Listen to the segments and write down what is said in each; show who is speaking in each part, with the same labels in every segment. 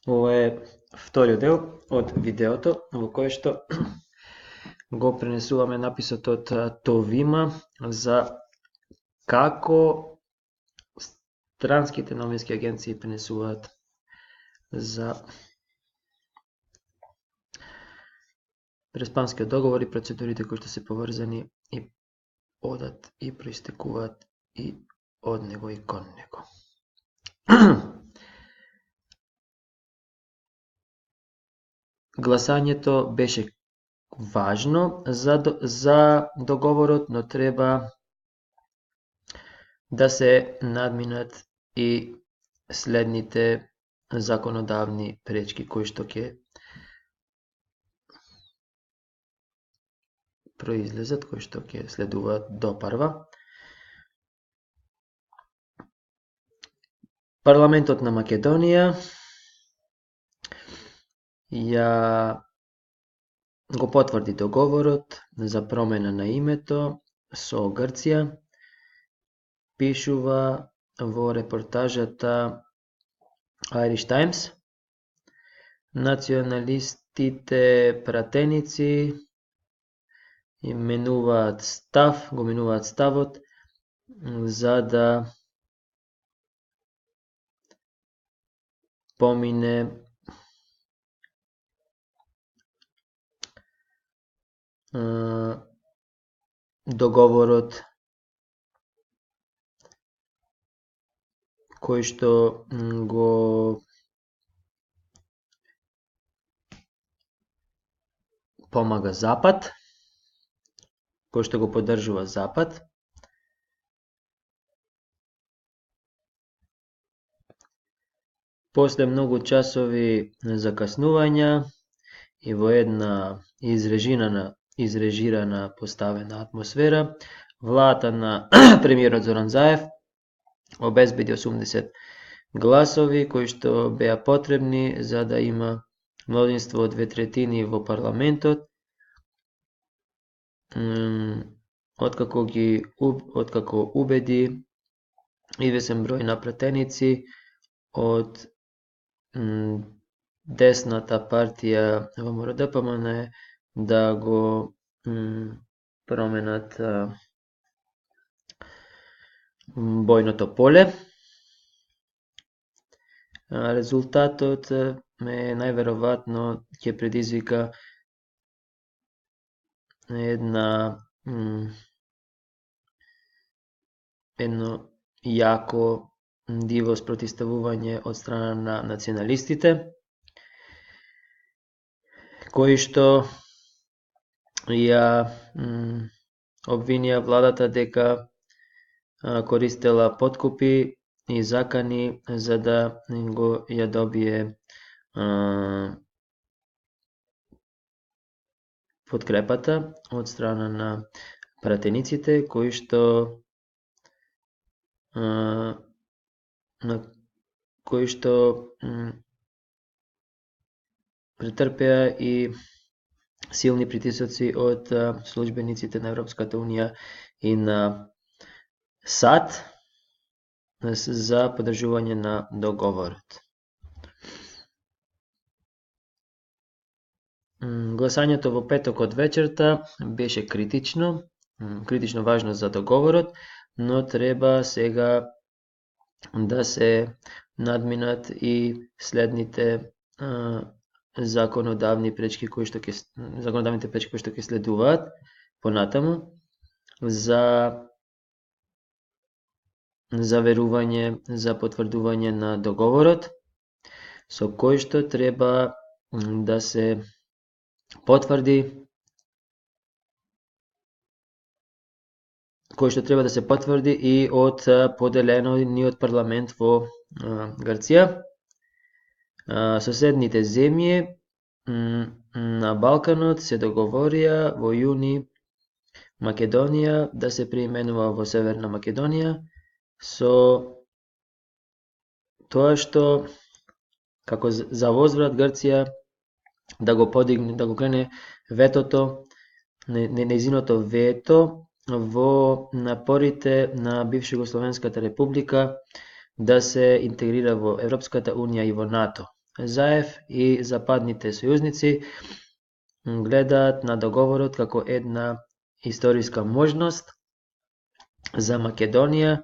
Speaker 1: Ова е вториот дел од видеото во кое што го пренесуваме написот од Товима за како странските новински агенции пренесуваат за преспанскиот договор и процедурите кои што се поврзани и одат и проистекуваат и од него и кон него. Гласањето беше важно за договорот, но треба да се надминат и следните законодавни пречки кои што ќе произлезат, кои што ќе следуваат допарва. Парламентот на Македонија го потврди договорот за промена на името со Грција, пишува во репортажата Irish Times. Националистите пратеници го менуваат ставот за да помине договорот кој што го помага Запад, кој што го поддржува Запад. После многу часови закаснувања и во една изрежирана поставена атмосфера, владата на премиерот Зоран Заев обезбеди 80 гласови кои што беа потребни за да има мнозинство од 2/3 во парламентот, откако убеди извесен број на пратеници од десната партија ВМРО ДПМН да го променат бојното поле. Резултатот најверојатно ќе предизвика едно јако диво спротивставување од страна на националистите, кои што ја обвинија владата дека користела подкупи и закани за да го ја добие подкрепата од страна на пратениците кои што претрпеа и силни притисоци од службениците на Европската унија и на САД за поддржување на договорот. Гласањето во петокот вечерта беше критично важно за договорот, но треба сега да се надминат и следните законодавните пречки кои што ќе следуваат понатаму за заверување, за потврдување на договорот, со кој што треба да се потврди и од поделениот парламент во Грција. Соседните земји на Балканот се договорија во јуни Македонија да се преименува во Северна Македонија, со тоа што како за возврат Грција да го крене ветото, нејзиното вето во напорите на бивша Југословенската република да се интегрира во Европската унија и во НАТО. Заев и западните сојузници гледаат на договорот како една историска можност за Македонија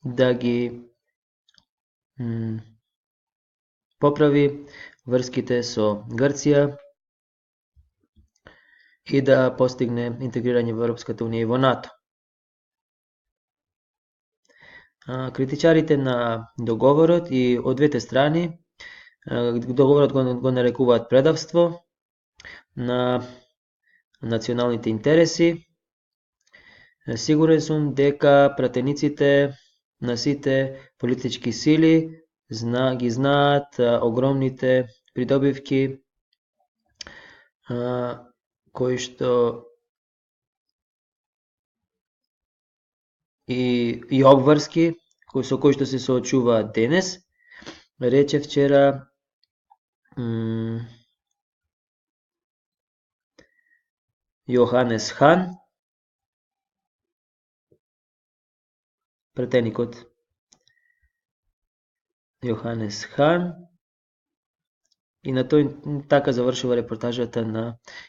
Speaker 1: да ги поправи врските со Грција и да постигне интегрирање во Европската унија и во НАТО. Критичарите на договорот и од двете страни договорот го нарекуваат предавство на националните интереси. Сигурен сум дека пратениците на сите политички сили ги знаат огромните придобивки кои што и обврски со кои што се соочуваат денес. Рече вчера Јоханес Хан, пратеникот Јоханес Хан, и на тој така завршува репортажата на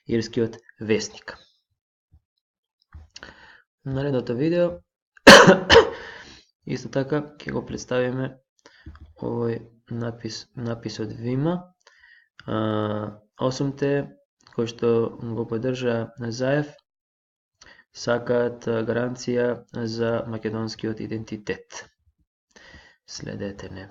Speaker 1: ирскиот весник. Наредното видео исто така ќе го представиме овој написот Вима. 8 кои што го поддржа Заев сакаат гаранција за македонскиот идентитет. Следете не.